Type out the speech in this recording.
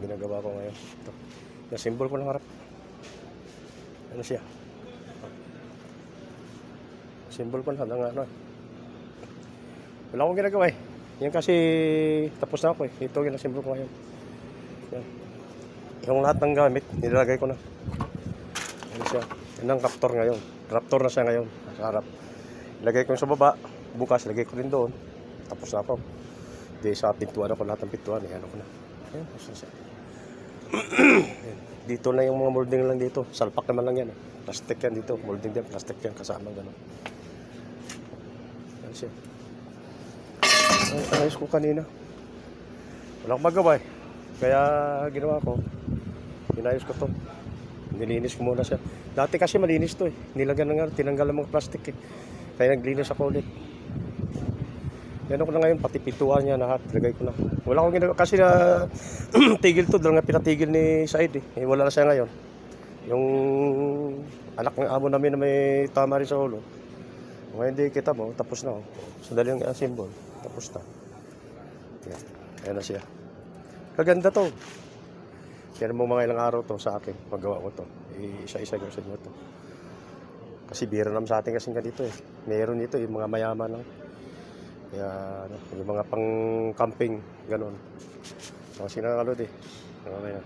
ginagawa ko ngayon. Ito. Yung symbol ko ng harap. Ano siya? Symbol ko na ng ano. Wala akong ginagawa eh. Yan kasi tapos na ako eh. Ito yung symbol ko ngayon. Yan. Yung lahat ng gamit, nilalagay ko na. Ano siya? Yan ang Raptor ngayon. Raptor na siya ngayon. Sa harap. Ilagay ko yung sa baba. Bukas, ilagay ko rin doon. Tapos na ako. Di sa pintuan ako, lahat ng pintuan. Ayan ako na. Ayan, tapos na siya. Dito na yung mga molding lang dito. Salpak naman lang yan. Plastic yan dito. Molding din, plastic yan. Kasama gano'n. Ayan siya. Ang ayos ko kanina. Wala akong magawa eh. Kaya ginawa ko. Inayos ko to. Nilinis ko muna siya. Dati kasi malinis to eh. Nilagyan na nga, tinanggal ang mga plastic eh. Kaya naglinis ako ulit. Yan ako na ngayon, pati pintuan niya lahat, lagay ko na. Wala akong ginagawa, kasi na tigil to, dahil nga pinatigil ni Said eh. Wala na siya ngayon. Yung anak ng amo namin na may tama rin sa ulo. Ngayon hindi kita mo, tapos na oh. Sandali yung symbol, tapos na. Yan, ayan na siya. Kaganda to. Kaya mo mga ilang araw to sa akin, magawa ko to. Isa-isa ko sa inyo to. Kasi bira naman sa atin kasi nga dito eh. Meron dito yung mga mayaman lang. Kaya ano, yung mga pang camping, gano'n. Kasi nakakalod eh. Okay na.